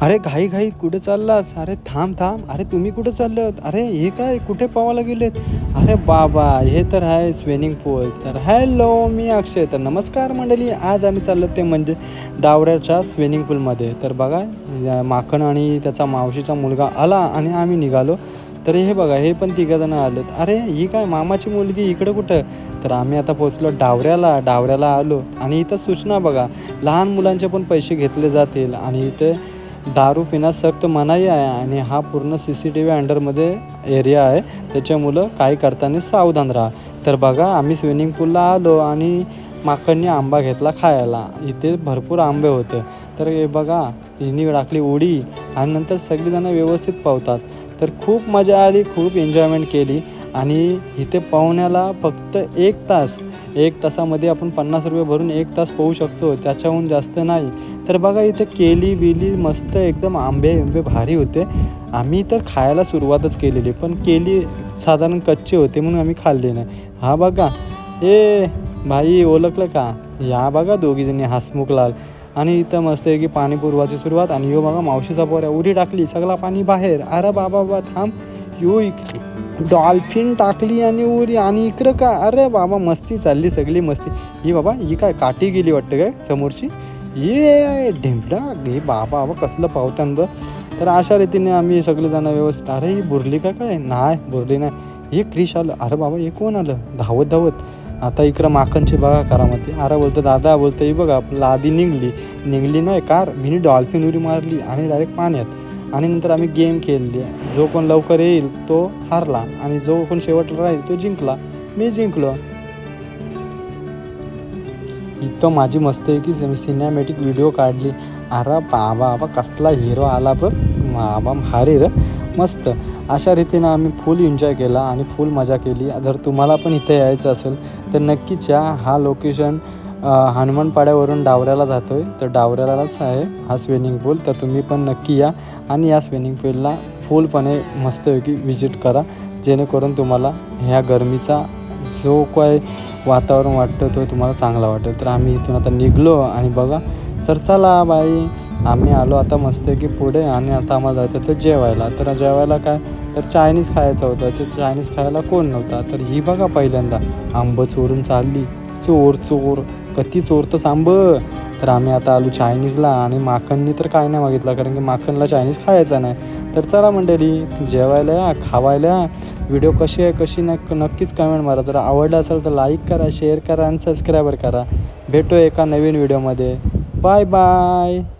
अरे घाई घाईत कुठे चाललास? अरे थांब थांब. अरे तुम्ही कुठे चालले आहात? अरे हे काय कुठे पोहायला गेलेत? अरे बाबा हे तर आहे स्विमिंग पूल. तर हॅलो मी अक्षय. तर नमस्कार मंडळी. आज आम्ही चाललो ते म्हणजे डावऱ्याच्या स्विमिंग पूलमध्ये. तर बघा माखन आणि त्याचा मावशीचा मुलगा आला आणि आम्ही निघालो. तर हे बघा हे पण तिघंजणं आलेत. अरे ही काय मामाची मुलगी इकडं कुठं? तर आम्ही आता पोचलो डावऱ्याला आलो आणि इथं सूचना बघा, लहान मुलांचे पण पैसे घेतले जातील आणि इथे दारू पिण्यास सक्त मनाई आहे आणि हा पूर्ण CCTV अंडरमध्ये एरिया आहे. त्याच्यामुळं काही करताना सावधान राहा. तर बघा आम्ही स्विमिंग पूलला आलो आणि माकडनी आंबा घेतला खायला. इथे भरपूर आंबे होते. तर हे बघा हिने टाकली उडी आणि नंतर सगळीजणं व्यवस्थित पोहतात. तर खूप मजा आली, खूप एन्जॉयमेंट केली आणि इथे पोहण्याला फक्त 1 तास, 1 तासामध्ये आपण 50 रुपये भरून 1 तास पोहू शकतो, त्याच्याहून जास्त नाही. तर बघा इथं केली मस्त एकदम आंबे भारी होते. आम्ही तर खायला सुरुवातच केलेली, पण केली साधारण कच्चे होते म्हणून आम्ही खाल्ले नाही. हा बघा ए भाई ओळखलं का? या बघा दोघीजणी हसमुखलाल. आणि इथं मस्त आहे की पाणी पुरवायची सुरुवात आणि यो बघा मावशीचा पोऱ्या उडी टाकली, सगळा पाणी बाहेर. अरे बाबा थांब. यो डॉल्फिन टाकली आणि उरी आणि इकडं का? अरे बाबा मस्ती चालली सगळी मस्ती. ही बाबा ही काय काठी गेली वाटतं काय समोरची? ये ढेंपडा हे बाबा कसलं पावतान ब. तर अशा रीतीने आम्ही सगळेजण व्यवस्थित. अरे ही बुरली का काय? नाही बुरली नाही. हे क्रिश आलं. अरे बाबा हे कोण आलं धावत. आता इकडं माखनची बघा करामती. अरे बोलतं दादा बोलतं ही बघा लादी निघली नाही कार. मी डॉल्फिन उडी मारली आणि डायरेक्ट पाण्यात आणि नंतर आम्ही गेम खेळली. जो कोण लवकर येईल तो हारला आणि जो कोण शेवटला राहील तो जिंकला. मी जिंकलो. इथं माझी मस्त आहे की सिनेमॅटिक व्हिडिओ काढली. अरे बाबा कसला हिरो आला बघ. बाबा भारी रे मस्त. अशा रीतीनं आम्ही फुल एन्जॉय केला आणि फुल मजा केली. जर तुम्हाला पण इथे यायचं असेल तर नक्कीच या. हा लोकेशन हनुमानपाड्यावरून डावऱ्याला जातो आहे. तर डावऱ्यालाच आहे हा स्विमिंग पूल. तर तुम्ही पण नक्की या आणि या स्विमिंग पूलला फुलपणे मस्तपैकी विजिट करा, जेणेकरून तुम्हाला ह्या गरमीचा जो काय वातावरण वाटतं तो तुम्हाला चांगला वाटेल. तर आम्ही इथून आता निघलो आणि बघा तर चला बाई आम्ही आलो आता मस्त की पुढे आणि आता आम्हाला जायचं होतं जेवायला. तर जेवायला काय तर चायनीज खायचं होतं. चायनीज खायला कोण नव्हता. तर ही बघा पहिल्यांदा आंबं चोरून चालली. चोर कधी चोरतंच आंबं. तर आम्ही आता आलो चायनीजला आणि माखननी तर काय नाही मागितलं कारण की माखनला चायनीज खायचं नाही. तर चला मंडळी जेवायला या खावायला या. व्हिडिओ कशी आहे कशी नाही नक्कीच कमेंट मारा. जर आवडलं असेल तर लाईक करा, शेअर करा आणि सबस्क्राईबर करा. भेटू एका नवीन व्हिडिओमध्ये. बाय.